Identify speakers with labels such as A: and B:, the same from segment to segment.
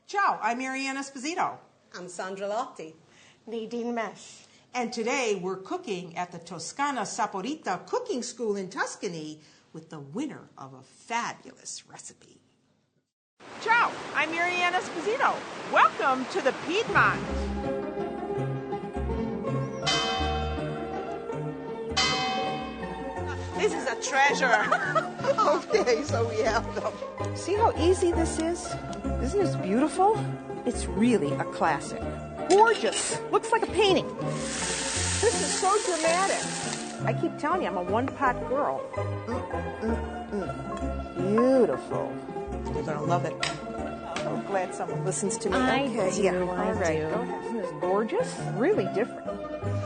A: Ciao, I'm Marianne Esposito.
B: I'm Sandra Lotti.
C: Nadine Mesch.
A: And today we're cooking at the Toscana Saporita Cooking School in Tuscany with the winner of a fabulous recipe. Ciao, I'm Marianne Esposito. Welcome to the Piedmont. This is a treasure.
C: Okay, so we have them. See how easy this is? Isn't this beautiful? It's really a classic. Gorgeous. Looks like a painting. This is so dramatic. I keep telling you, I'm a one-pot girl. Beautiful.
A: You're going to love it.
C: I'm glad someone listens to me.
D: I
C: okay,
D: do,
C: yeah.
D: I
C: All right,
D: do.
C: go ahead. Isn't this gorgeous? Really different.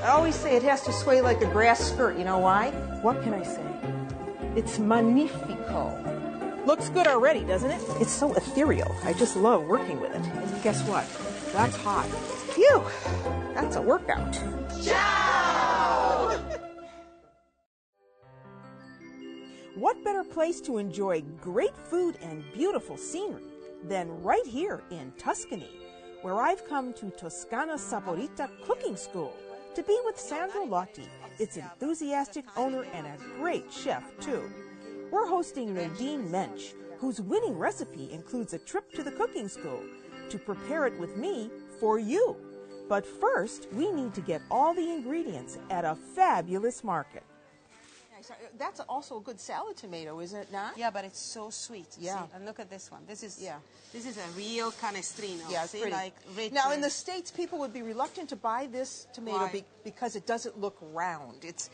C: I always say it has to sway like a grass skirt. You know why? What can I say? It's magnifico. Looks good already, doesn't it? It's so ethereal. I just love working with it. And guess what? That's hot. Phew! That's a workout.
A: Ciao! What better place to enjoy great food and beautiful scenery than right here in Tuscany, where I've come to Toscana Saporita Cooking School to be with Sandra Lotti, its enthusiastic owner and a great chef, too. We're hosting Nadine Mesch, whose winning recipe includes a trip to the cooking school to prepare it with me for you. But first, we need to get all the ingredients at a fabulous market. That's also a good salad tomato, isn't it not?
B: Yeah, but it's so sweet.
A: Yeah.
B: See? And look at this one. This is a real canestrino.
A: Yeah, it's
B: see?
A: pretty.
B: Like rich.
A: Now, in the States, people would be reluctant to buy this tomato because it doesn't look round.
B: It's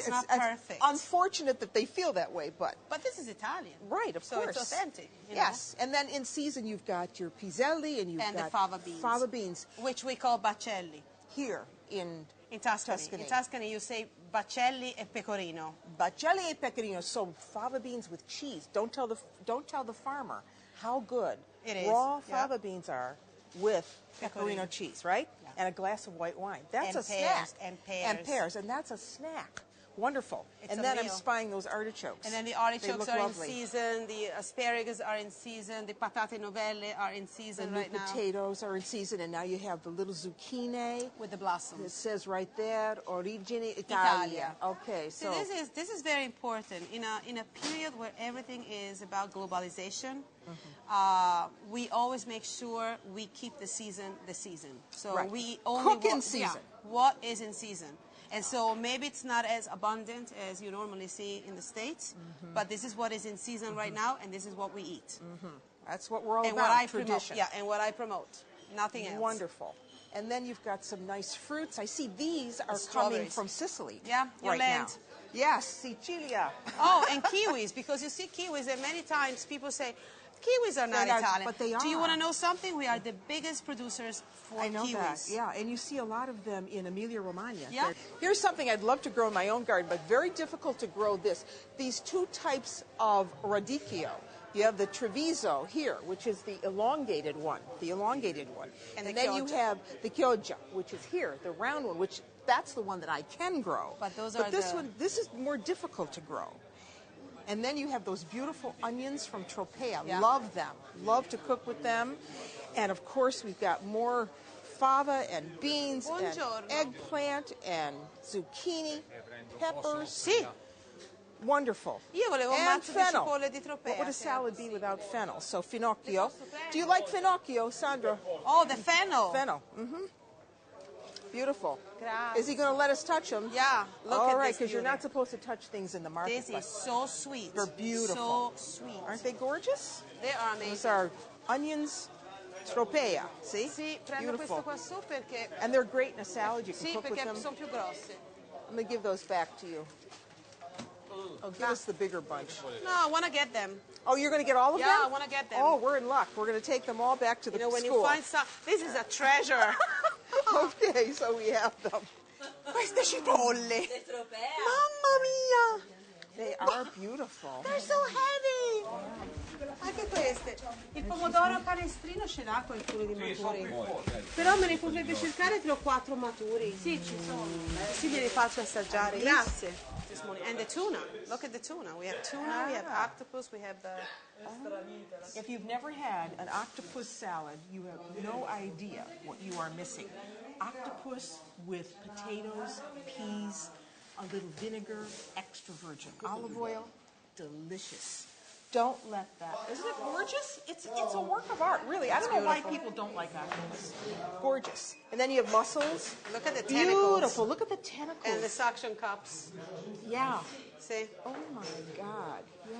B: not perfect.
A: Unfortunate that they feel that way, but
B: this is Italian.
A: right, of course.
B: So it's authentic. You
A: Yes, and then in season you've got your piselli and you've got
B: the fava beans.
A: Fava beans
B: Which we call bacelli.
A: here in
B: Tuscany. In Tuscany, you say bacelli e pecorino.
A: Bacelli e pecorino, so fava beans with cheese. Don't tell the farmer how good
B: it is.
A: Raw fava beans are with pecorino cheese, right?
B: Yeah.
A: And a glass of white wine. That's
B: And
A: a
B: pears,
A: snack.
B: and pears.
A: And that's a snack. Wonderful.
B: It's
A: and
B: a
A: then
B: meal.
A: I'm spying those artichokes.
B: And then the
A: They
B: artichokes
A: look
B: are
A: lovely.
B: in season, the asparagus are in season, the patate novelle are in
A: The
B: season
A: new
B: right now.
A: potatoes are in season, and now you have the little zucchini.
B: With the
A: It
B: blossoms.
A: says right there, Origine Italia. Okay,
B: So
A: so
B: this is very important in a period where everything is about globalization. We always make sure we keep the season. So
A: Right.
B: we only
A: Cook in season.
B: What is in season. And so maybe it's not as abundant as you normally see in the States, but this is what is in season right now, and this is what we eat.
A: that's what we're all
B: And
A: about,
B: what I
A: tradition.
B: promote. Yeah, and what I promote. Nothing else.
A: Wonderful. And then you've got some nice fruits. I see these are coming
B: strawberries.
A: from Sicily.
B: Yeah, your
A: right
B: land.
A: now. Yes, Sicilia.
B: Oh, and kiwis, because you see kiwis, and many times people say, kiwis are not
A: They're not,
B: Italian.
A: but they
B: Do you
A: are.
B: want to know something? We are the biggest producers for
A: I know
B: kiwis.
A: that. Yeah, and you see a lot of them in Emilia-Romagna.
B: Yeah.
A: Here's something I'd love to grow in my own garden, but very difficult to grow this. These two types of radicchio. You have the Treviso here, which is the elongated one. And
B: the
A: then you
B: chioggia.
A: have the chioggia, which is here, the round one, which that's the one that I can grow.
B: But those
A: but
B: are
A: this
B: the-
A: one, this is more difficult to grow. And then you have those beautiful onions from Tropea.
B: Yeah.
A: Love them. Love to cook with them. And of course, we've got more fava and beans
B: Buongiorno.
A: and eggplant and zucchini, peppers.
B: Sì.
A: Wonderful.
B: Io volevo un
A: And
B: mazzo di
A: fennel.
B: cipolle di Tropea.
A: What would a
B: se
A: salad
B: era
A: be
B: possibile.
A: without fennel? So finocchio. Do you like finocchio, Sandra?
B: Oh, the fennel.
A: Fennel. Beautiful.
B: Grazie.
A: Is he going to let us touch them?
B: Yeah, look
A: All
B: at
A: right,
B: this
A: because you're
B: beauty.
A: not supposed to touch things in the market.
B: This is so sweet.
A: They're beautiful.
B: So sweet.
A: Aren't they gorgeous?
B: They are amazing.
A: Those are onions Tropea. See?
B: Sì, prendo
A: Beautiful.
B: questo qua su perché
A: And they're great in a salad. You can
B: sì,
A: cook with
B: perché
A: them.
B: sono più grosse.
A: Let me give those back to you. Oh, give us the bigger bunch.
B: No, I want to get them.
A: Oh, you're going to get all of them?
B: Yeah, I wanna get them.
A: Oh, we're in luck. We're going to take them all back to the
B: You know, when
A: school.
B: you find some, this is a treasure.
A: Okay, so we have them. Queste cipolle. Mamma mia! They are beautiful.
B: They're so heavy. Anche queste. Il pomodoro canestrino ce l'ha qualcuno di maturi. Però me ne potrebbe cercare 3 o 4 maturi. Sì, ci sono. Sì, me li faccio assaggiare. Grazie. This morning. And the tuna. Look at the tuna. We have tuna, we have octopus, we have
A: If you've never had an octopus salad, you have no idea what you are missing. Octopus with potatoes, peas, a little vinegar, extra virgin olive oil, delicious. Don't let that. Isn't it gorgeous? It's a work of art, really. I don't know why people don't like octopus. Gorgeous. And then you have mussels.
B: Look at the tentacles.
A: Beautiful. Look at the tentacles.
B: And the suction cups.
A: Yeah.
B: See?
A: Oh my God. Yeah.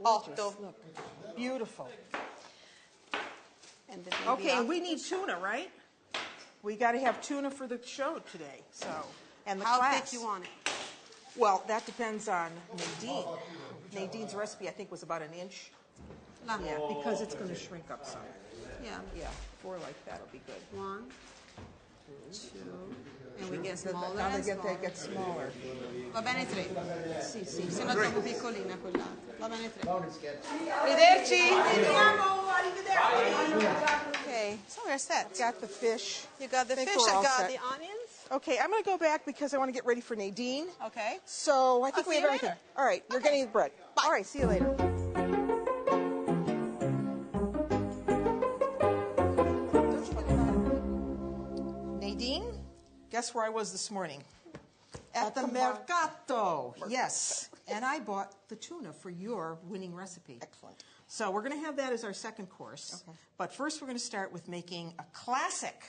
A: Gorgeous.
B: Otto.
A: Look. Beautiful.
B: And the
A: Okay, and we need tuna, right? We got to have tuna for the show today. So, and the
B: How
A: class.
B: thick you want it?
A: Well, that depends on Nadine. Nadine's recipe, I think, was about 1 inch.
B: Long.
A: Yeah, because it's going to shrink up some.
B: Yeah.
A: Yeah, 4 like that'll be good.
B: 1, 2, and we get smaller
A: Now
B: and
A: they
B: smaller.
A: get smaller.
B: Va bene 3.
A: Sì, sì.
B: Se no è troppo piccolina quell'altra. Va bene 3. Arrivederci.
A: Okay,
B: So we're set.
A: got the fish.
B: You got the
A: I think
B: fish,
A: we're
B: I
A: all
B: got
A: set.
B: the onions.
A: Okay, I'm going to go back because I want to get ready for Nadine.
B: Okay.
A: So I think
B: I'll
A: we
B: see
A: have
B: you
A: everything.
B: later.
A: All right, you're
B: Okay.
A: getting the bread. All right, see you later. Nadine, guess where I was this morning? At the mercato. Yes, and I bought the tuna for your winning recipe.
C: Excellent.
A: So we're going to have that as our second course.
C: Okay.
A: But first we're going to start with making a classic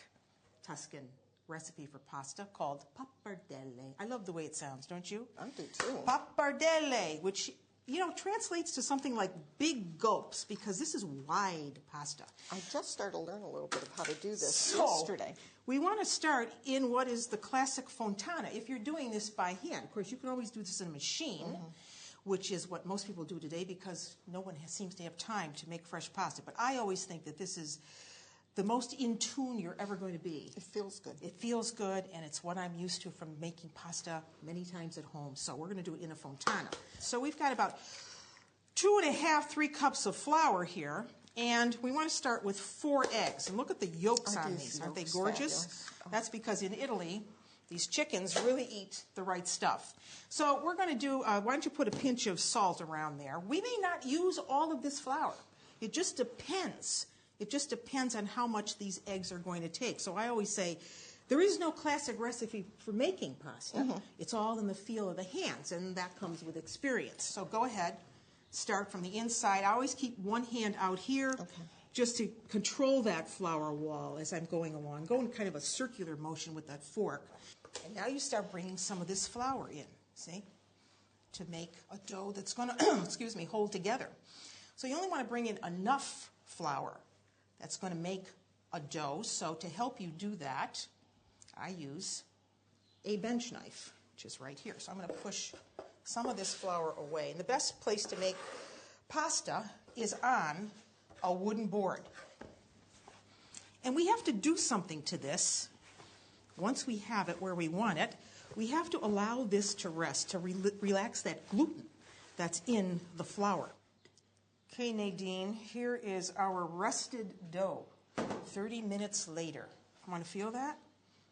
A: Tuscan recipe for pasta called Papardelle. I love the way it sounds, don't you?
C: I do too.
A: Papardelle, which, you know, translates to something like big gulps because this is wide pasta.
C: I just started to learn a little bit of how to do this
A: So,
C: yesterday.
A: we want to start in what is the classic fontana. If you're doing this by hand, of course, you can always do this in a machine, which is what most people do today because no one seems to have time to make fresh pasta. But I always think that this is the most in tune you're ever going to be.
C: It feels good.
A: It feels good, and it's what I'm used to from making pasta many times at home. So we're going to do it in a fontana. So we've got about 2.5, 3 cups of flour here, and we want to start with 4 eggs. And look at the yolks on these. Aren't they gorgeous?
C: Fabulous. Oh.
A: That's because in Italy, these chickens really eat the right stuff. So we're going to do, why don't you put a pinch of salt around there. We may not use all of this flour. It just depends. It just depends on how much these eggs are going to take. So I always say, there is no classic recipe for making pasta. It's all in the feel of the hands, and that comes with experience. So go ahead, start from the inside. I always keep one hand out here just to control that flour wall as I'm going along. Go in kind of a circular motion with that fork. And now you start bringing some of this flour in, see, to make a dough that's going to, excuse me, hold together. So you only want to bring in enough flour that's going to make a dough. So to help you do that, I use a bench knife, which is right here. So I'm going to push some of this flour away. And the best place to make pasta is on a wooden board. And we have to do something to this. Once we have it where we want it, we have to allow this to rest, to relax that gluten that's in the flour. Okay, Nadine, here is our rested dough 30 minutes later. Want to feel that?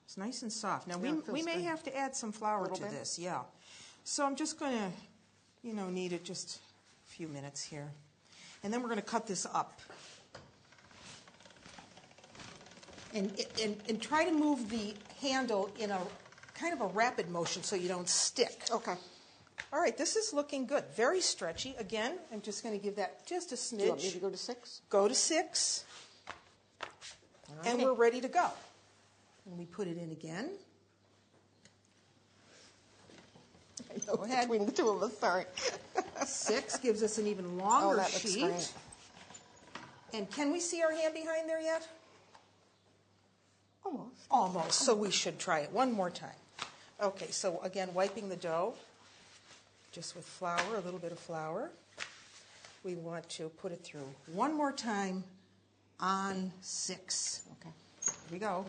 A: It's nice and soft. Now, we may have to add some flour to this, yeah. So I'm just going to, knead it just a few minutes here. And then we're going to cut this up. And try to move the handle in a kind of a rapid motion so you don't stick.
C: Okay.
A: All right, this is looking good. Very stretchy. Again, I'm just going to give that just a smidge.
C: Do you want me to go to 6?
A: Go to 6.
C: All right.
A: And we're ready to go. And we put it in again.
C: I know
A: Go ahead.
C: between the two of us, sorry.
A: 6 gives us an even longer
C: that looks
A: sheet.
C: great.
A: And can we see our hand behind there yet?
C: Almost.
A: Almost. So we should try it one more time. Okay, so again, wiping the dough, just with flour, a little bit of flour. We want to put it through one more time on 6.
C: Okay.
A: Here we go.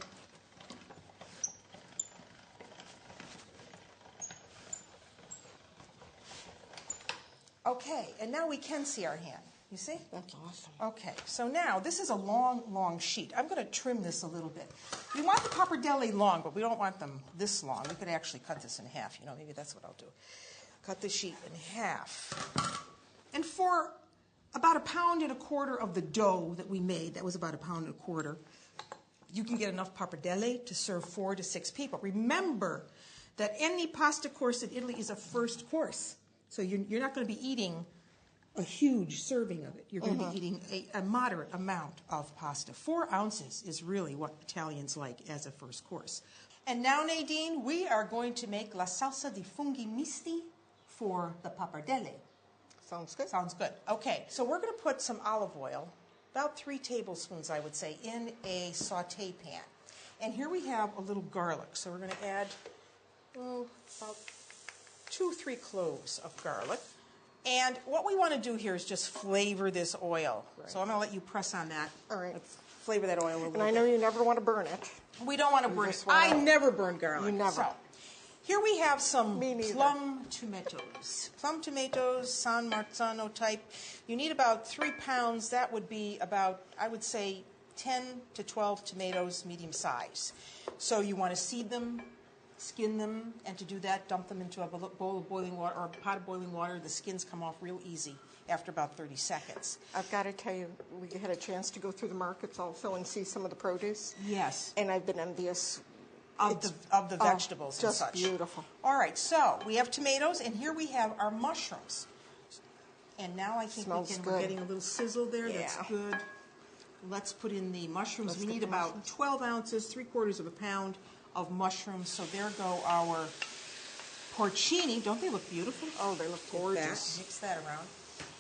A: Okay, and now we can see our hand. You see?
C: That's awesome.
A: Okay, so now this is a long, long sheet. I'm going to trim this a little bit. We want the pappardelle long, but we don't want them this long. We could actually cut this in half. You know, maybe that's what I'll do. Cut the sheet in half. And for about 1.25 pounds of the dough that we made, that was about 1.25 pounds, you can get enough pappardelle to serve 4 to 6 people. Remember that any pasta course in Italy is a first course. So you're not going to be eating a huge serving of it. You're going to be eating a moderate amount of pasta. 4 ounces is really what Italians like as a first course. And now, Nadine, we are going to make la salsa di funghi misti for the pappardelle.
C: Sounds good.
A: Sounds good. Okay, so we're going to put some olive oil, about 3 tablespoons, I would say, in a saute pan. And here we have a little garlic. So we're going to add about 2-3 cloves of garlic. And what we want to do here is just flavor this oil. Right. So I'm going to let you press on that.
C: All right.
A: Let's flavor that oil a little bit.
C: And I know you never want to burn it.
A: We don't want to burn it. I never burn garlic.
C: You never.
A: So, here we have some plum tomatoes. Plum tomatoes, San Marzano type. You need about 3 pounds. That would be about, I would say, 10 to 12 tomatoes, medium size. So you want to seed them, skin them, and to do that, dump them into a bowl of boiling water or a pot of boiling water. The skins come off real easy after about 30 seconds.
C: I've got to tell you, we had a chance to go through the markets also and see some of the produce.
A: Yes.
C: And I've been envious
A: of the vegetables and such.
C: Just beautiful.
A: All right, so we have tomatoes, and here we have our mushrooms. And now I think we're getting a little sizzle there. Yeah. That's good. Let's put in the mushrooms. We need about 12 ounces, 3/4 of a pound of mushrooms. So there go our porcini. Don't they look beautiful?
C: Oh, they look gorgeous.
A: Mix that around.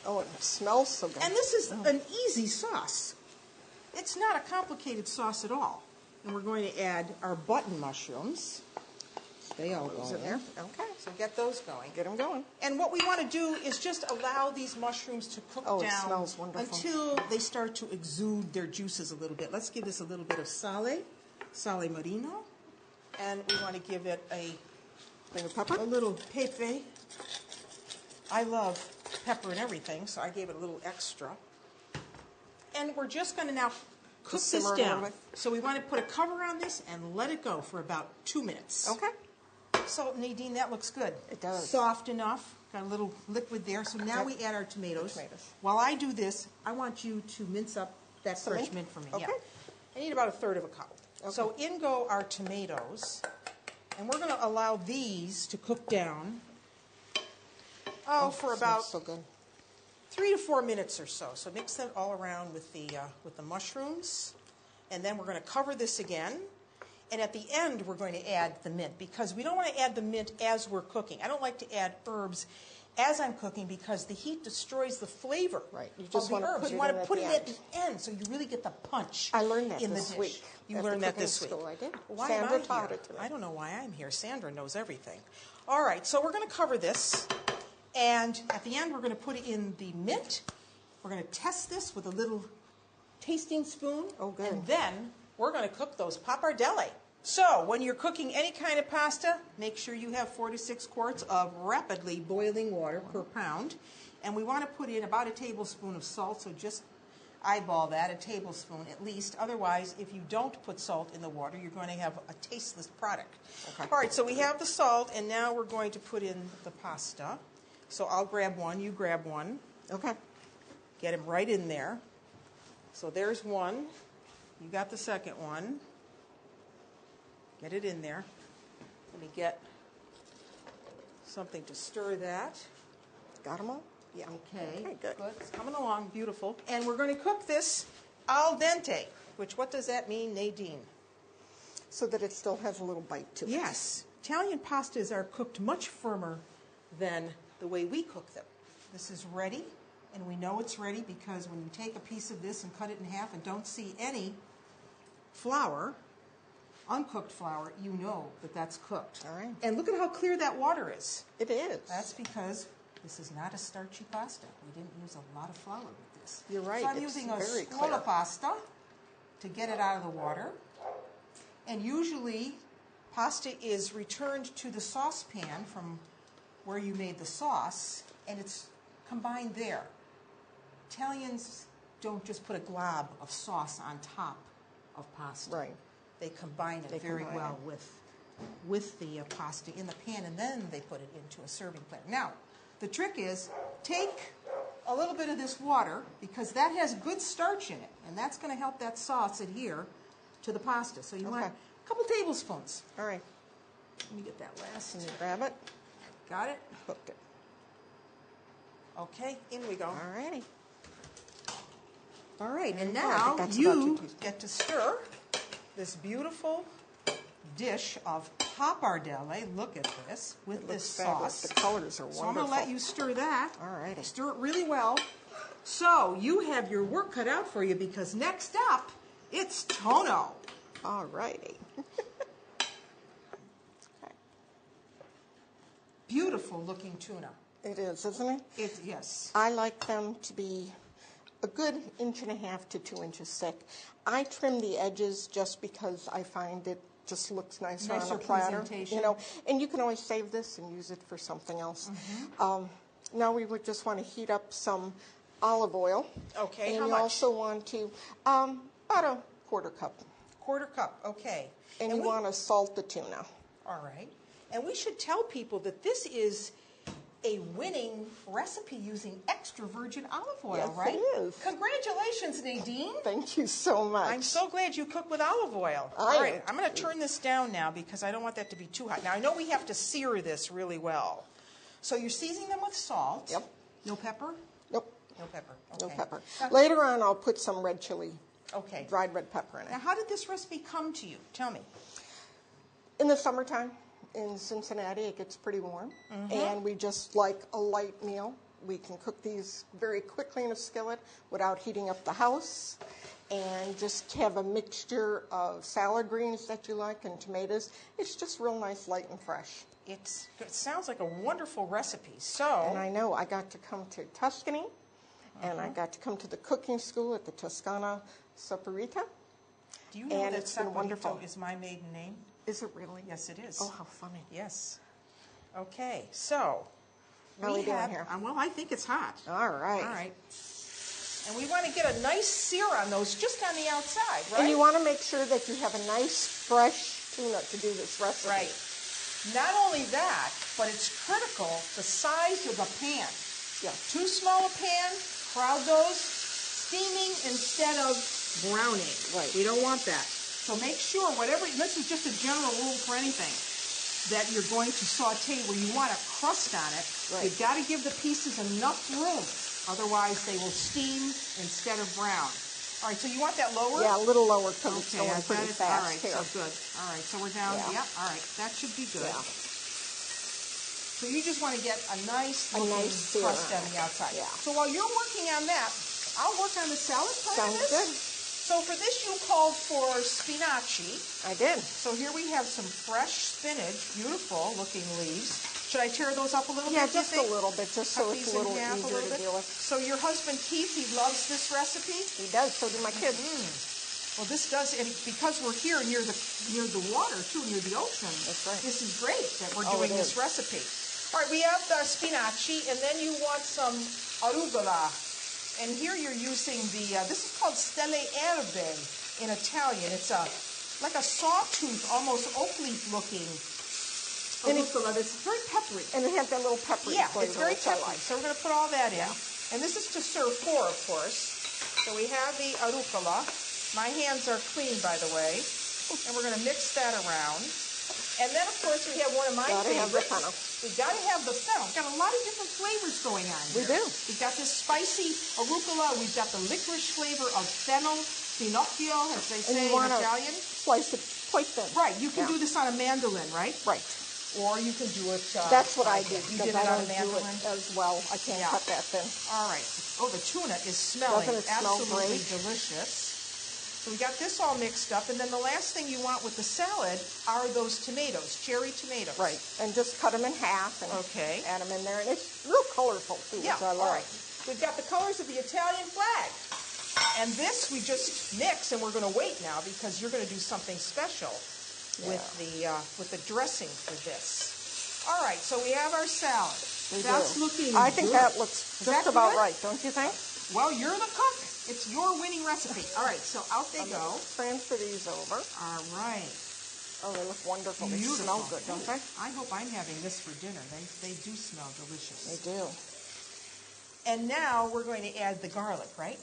C: Oh, it smells so good.
A: And this is an easy sauce. It's not a complicated sauce at all. And we're going to add our button mushrooms. They all go in there.
C: Okay.
A: So get those going.
C: Get them going.
A: And what we want to do is just allow these mushrooms to cook down
C: it smells wonderful.
A: Until they start to exude their juices a little bit. Let's give this a little bit of sale marino. And we want to give it a little pepe. I love pepper and everything, so I gave it a little extra. And we're just going to now cook this down. So we want to put a cover on this and let it go for about 2 minutes.
C: Okay.
A: So, Nadine, that looks good.
C: It does.
A: Soft enough. Got a little liquid there. So now we add our tomatoes. While I do this, I want you to mince up that fresh mint for me.
C: Okay.
A: Yeah. I need about 1/3 of a cup. Okay. So in go our tomatoes. And we're going to allow these to cook down for about 3 to 4 minutes or so. So mix them all around with the mushrooms. And then we're going to cover this again. And at the end, we're going to add the mint because we don't want to add the mint as we're cooking. I don't like to add herbs as I'm cooking because the heat destroys the flavor
C: You just
A: of the herbs. You want to put it at the end so you really get the punch
C: I learned that
A: in the
C: this
A: dish.
C: week.
A: You learned that this week.
C: I did.
A: Why
C: Sandra
A: am I
C: taught
A: here?
C: it to me.
A: I don't know why I'm here. Sandra knows everything. All right, so we're going to cover this. And at the end, we're going to put in the mint. We're going to test this with a little tasting spoon.
C: Oh, good.
A: And then we're going to cook those pappardelle. So when you're cooking any kind of pasta, make sure you have 4 to 6 quarts of rapidly boiling water per pound. And we want to put in about a tablespoon of salt, so just eyeball that, a tablespoon at least. Otherwise, if you don't put salt in the water, you're going to have a tasteless product. Okay. All right, so we have the salt, and now we're going to put in the pasta. So I'll grab one, you grab one.
C: Okay.
A: Get them right in there. So there's one. You got the second one. Get it in there. Let me get something to stir that.
C: Got them all?
A: Yeah. Okay,
C: good.
A: It's coming along, beautiful. And we're going to cook this al dente, which what does that mean, Nadine?
C: So that it still has a little bite to it.
A: Yes. Italian pastas are cooked much firmer than the way we cook them. This is ready, and we know it's ready because when you take a piece of this and cut it in half and don't see any flour, uncooked flour, you know that that's cooked.
C: All right.
A: And look at how clear that water is.
C: It is.
A: That's because this is not a starchy pasta. We didn't use a lot of flour with this.
C: You're right.
A: So I'm using a scuola pasta to get it out of the water. And usually pasta is returned to the saucepan from where you made the sauce, and it's combined there. Italians don't just put a glob of sauce on top of pasta.
C: Right.
A: They combine it very well with the pasta in the pan, and then they put it into a serving plate. Now, the trick is take a little bit of this water, because that has good starch in it, and that's going to help that sauce adhere to the pasta. So you want a couple tablespoons.
C: All right.
A: Let me get that last.
C: Can you grab it?
A: Got it?
C: Hooked it.
A: Okay, in we go.
C: All righty.
A: All right, and now you get to stir this beautiful dish of Papardelle. Look at this with this sauce.
C: The colors are wonderful.
A: So I'm going to let you stir that.
C: All righty.
A: Stir it really well. So you have your work cut out for you, because next up, it's tono.
C: All righty.
A: Beautiful looking tuna.
C: It is, isn't it?
A: Yes.
C: I like them to be a good 1.5 to 2 inches thick. I trim the edges just because I find it just looks nicer on a platter.
A: Presentation.
C: You know, and you can always save this and use it for something else. Now we would just want to heat up some olive oil.
A: Okay,
C: and
A: how
C: you
A: much?
C: also want to about a 1/4 cup.
A: 1/4 cup, okay.
C: And you want to salt the tuna.
A: All right. And we should tell people that this is a winning recipe using extra virgin olive oil,
C: Yes,
A: right?
C: it is.
A: Congratulations, Nadine.
C: Thank you so much.
A: I'm so glad you cook with olive oil. All right, I'm going to turn this down now, because I don't want that to be too hot. Now, I know we have to sear this really well. So you're seasoning them with salt.
C: Yep.
A: No pepper?
C: Nope.
A: No pepper.
C: No
A: Okay.
C: pepper. Later on, I'll put some red chili,
A: Okay.
C: dried red pepper in it.
A: Now, how did this recipe come to you? Tell me.
C: In the summertime, in Cincinnati, it gets pretty warm, and we just like a light meal. We can cook these very quickly in a skillet without heating up the house, and just have a mixture of salad greens that you like and tomatoes. It's just real nice, light and fresh.
A: It sounds like a wonderful recipe. So,
C: And I know I got to come to Tuscany, and I got to come to the cooking school at the Toscana Saporita.
A: do you know
C: and
A: that
C: it's been wonderful.
A: Saporito is my maiden name?
C: Is it really?
A: Yes, it is.
C: Oh, how funny.
A: Yes. Okay, so
C: How are we doing here?
A: Well, I think it's hot.
C: All right.
A: All right. And we want to get a nice sear on those just on the outside, right?
C: And you want to make sure that you have a nice, fresh tuna to do this recipe.
A: Right. Not only that, but it's critical, the size of the pan.
C: Yeah.
A: Too small a pan, crowd those, steaming instead of browning.
C: Right.
A: We don't want that. So make sure, whatever, this is just a general rule for anything, that you're going to saute where you want a crust on it.
C: Right.
A: You've got to give the pieces enough room. Otherwise, they will steam instead of brown. All right, so you want that lower?
C: Yeah, a little lower because it's
A: Okay,
C: going pretty fast
A: all right,
C: here.
A: so good. All right, so we're down,
C: Yeah.
A: all right, that should be good.
C: Yeah.
A: So you just want to get a nice looking
C: sear
A: crust
C: on
A: on the outside.
C: Yeah.
A: So while you're working on that, I'll work on the salad part of
C: Sounds
A: this.
C: good.
A: So for this, you called for spinaci.
C: I did.
A: So here we have some fresh spinach, beautiful looking leaves. Should I tear those up a little
C: Yeah,
A: bit? do you
C: just a
A: think?
C: little bit, just so
A: Cut
C: it's
A: these
C: a little
A: in half
C: easier to
A: bit?
C: deal with.
A: So your husband Keith, he loves this recipe?
C: He does, so do my kids.
A: Well, this does, and because we're here near the water too, near the ocean.
C: That's right.
A: This is great that we're
C: Oh,
A: doing
C: it
A: this
C: is.
A: recipe. All right, we have the spinaci, and then you want some arugula. And here you're using the, this is called stelle erbe in Italian. It's like a sawtooth, almost oak leaf looking arugula that's very peppery.
C: And it has that little peppery
A: Yeah,
C: flavor.
A: it's very
C: which I
A: peppery.
C: like.
A: So we're going to put all that in. And this is to serve for, of course. So we have the arugula. My hands are clean, by the way. And we're going to mix that around. And then, of course, we have one of my
C: Gotta have the
A: favorites.
C: fennel.
A: We've got to have the fennel. We've got a lot of different flavors going on
C: We
A: here.
C: do.
A: We've got this spicy arugula. We've got the licorice flavor of fennel, finocchio, as they
C: And
A: say
C: you
A: in
C: want to
A: Italian.
C: slice it quite thin.
A: Right. You can do this on a mandolin, right?
C: Right.
A: Or you can do it...
C: That's what I do,
A: You
C: because
A: did it
C: I
A: on a
C: don't do
A: mandolin?
C: it as well. I can't
A: Yeah.
C: cut that thin.
A: All right. Oh, the tuna is smelling
C: Doesn't it smell
A: absolutely
C: great?
A: delicious. So we got this all mixed up, and then the last thing you want with the salad are those tomatoes, cherry tomatoes.
C: Right. And just cut them in half and
A: Okay.
C: add them in there. And it's real colorful, too,
A: Yeah,
C: which I love.
A: all right. We've got the colors of the Italian flag. And this we just mix, and we're going to wait now because you're going to do something special with the dressing for this. All right, so we have our salad. That's looking
C: I think
A: good.
C: that looks
A: Is
C: just
A: that
C: about
A: good?
C: right, don't you think?
A: Well, you're the cook. It's your winning recipe. All right, so out they go.
C: Transfer these over.
A: All right.
C: Oh, they look wonderful.
A: Beautiful.
C: They smell good, don't they?
A: I hope I'm having this for dinner. They do smell delicious.
C: They do.
A: And now we're going to add the garlic, right?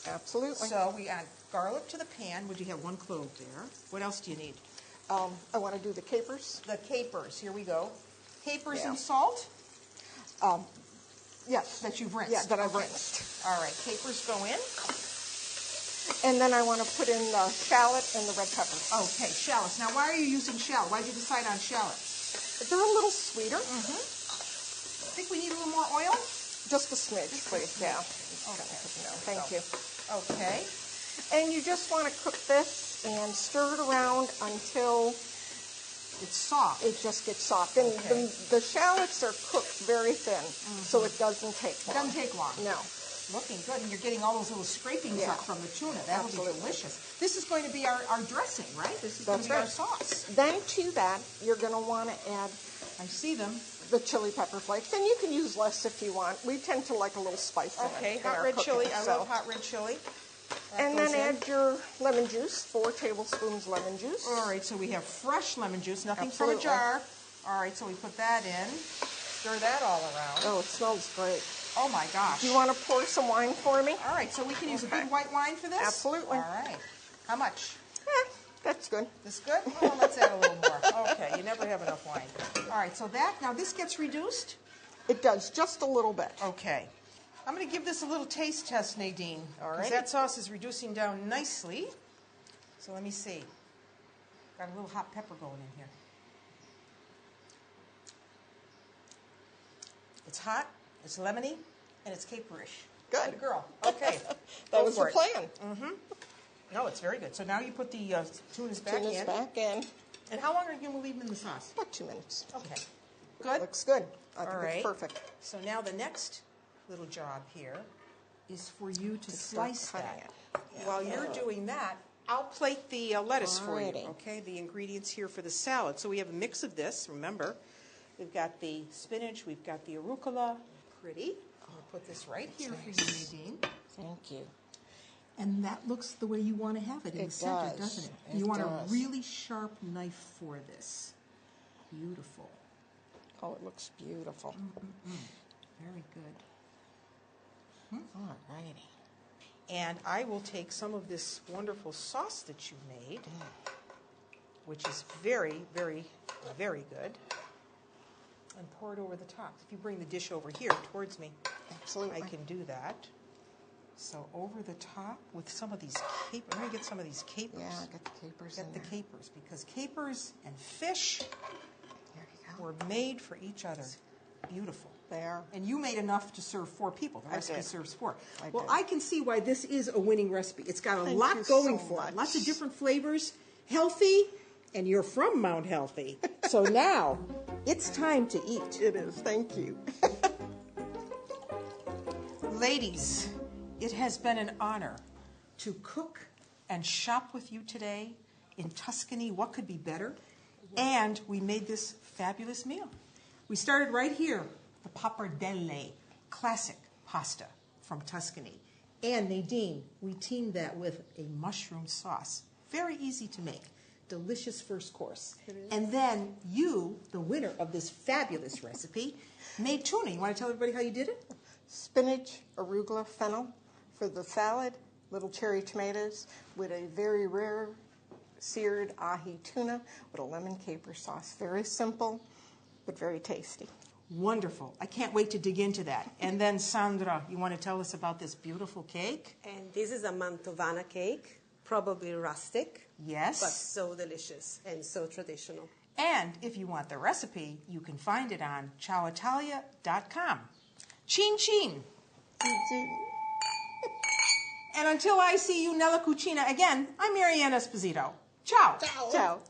C: Absolutely.
A: So we add garlic to the pan. Would you have 1 clove there? What else do you need?
C: I want to do the capers.
A: The capers. Here we go. Capers
C: Yeah.
A: and salt
C: Yes.
A: that you've rinsed.
C: Yeah, that I've
A: Okay.
C: rinsed.
A: All right, capers go in.
C: And then I want to put in the shallot and the red pepper.
A: Okay, shallots. Now, why are you using shallot? Why did you decide on shallots?
C: They're a little sweeter.
A: Think we need a little more oil?
C: Just a smidge, please. Yeah.
A: Okay.
C: Thank you.
A: Okay.
C: And you just want to cook this and stir it around until
A: It's soft.
C: it just gets soft. And
A: Okay.
C: the shallots are cooked very thin, so it doesn't take long.
A: Doesn't take long.
C: No.
A: Looking good, and you're getting all those little scrapings
C: Yeah.
A: up from the tuna. That'll
C: Absolutely.
A: be delicious. This is going to be our dressing, right? This is going to
C: That's
A: be our
C: right.
A: sauce.
C: Then to that, you're going to want to add
A: I see them.
C: the chili pepper flakes, and you can use less if you want. We tend to like a little spice in
A: Okay,
C: it.
A: hot
C: in our
A: red
C: cooking,
A: chili. I
C: so.
A: love hot red chili. That
C: And
A: goes
C: then
A: in.
C: add your lemon juice, 4 tablespoons lemon juice.
A: All right, so we have fresh lemon juice, nothing from
C: Absolutely.
A: a jar. All right, so we put that in. Stir that all around.
C: Oh, it smells great.
A: Oh my gosh.
C: Do you want to pour some wine for me?
A: All right, so we can use a
C: Okay.
A: good white wine for this?
C: Absolutely.
A: All right. How much?
C: That's good.
A: This good? Well, let's add a little more. Okay, you never have enough wine. All right, so now this gets reduced?
C: It does, just a little bit.
A: Okay. I'm going to give this a little taste test, Nadine.
C: All right.
A: Because that sauce is reducing down nicely. So let me see. Got a little hot pepper going in here. It's hot, it's lemony, and it's caperish.
C: Good.
A: Girl. Okay.
C: That
A: Go
C: was
A: for
C: the
A: it.
C: plan.
A: No, it's very good. So now you put the tunas back
C: Tuna's
A: in.
C: back in.
A: And how long are you going to leave them in the sauce?
C: About 2 minutes.
A: Okay. Good.
C: Looks good. I
A: All
C: think
A: right.
C: it's perfect.
A: So now the next little job here is for you to
C: start
A: slice
C: cutting
A: that.
C: it.
A: While you're doing that, I'll plate the lettuce for you.
C: Alrighty.
A: Okay, the ingredients here for the salad. So we have a mix of this, remember. We've got the spinach, we've got the arugula. Pretty. I'm going to put this right here for you, Nadine.
C: Thank you.
A: And that looks the way you want to have it in the center,
C: does.
A: doesn't it?
C: It
A: You want
C: does.
A: a really sharp knife for this. Beautiful.
C: Oh, it looks beautiful.
A: Very good.
C: All righty.
A: And I will take some of this wonderful sauce that you made, which is very, very, very good, and pour it over the top. If you bring the dish over here towards me,
C: Absolutely.
A: I can do that. So over the top with some of these capers. I'm going to get some of these capers.
C: Yeah, get the capers
A: Get
C: in
A: the
C: there.
A: capers, because capers and fish
C: There you go.
A: were made for each other. Beautiful.
C: They are.
A: And you made enough to serve 4 people. The recipe
C: did.
A: serves 4.
C: I
A: Well,
C: did.
A: I can see why this is a winning recipe. It's got a
C: Thank
A: lot
C: you
A: going
C: so
A: for it.
C: much.
A: Lots of different flavors. Healthy, and you're from Mount Healthy. So now, it's time to eat.
C: It is. Thank you.
A: Ladies, it has been an honor to cook and shop with you today in Tuscany. What could be better? And we made this fabulous meal. We started right here, the Papardelle, classic pasta from Tuscany. And Nadine, we teamed that with a mushroom sauce. Very easy to make. Delicious first course. And then you, the winner of this fabulous recipe, made tuna. You want to tell everybody how you did it?
C: Spinach, arugula, fennel for the salad, little cherry tomatoes with a very rare seared ahi tuna with a lemon caper sauce. Very simple, but very tasty.
A: Wonderful. I can't wait to dig into that. And then, Sandra, you want to tell us about this beautiful cake?
B: And this is a mantovana cake, probably rustic,
A: Yes.
B: but so delicious and so traditional.
A: And if you want the recipe, you can find it on ciaoitalia.com. Chin chin. And until I see you nella cucina again, I'm Marianne Esposito. Ciao.
C: Ciao.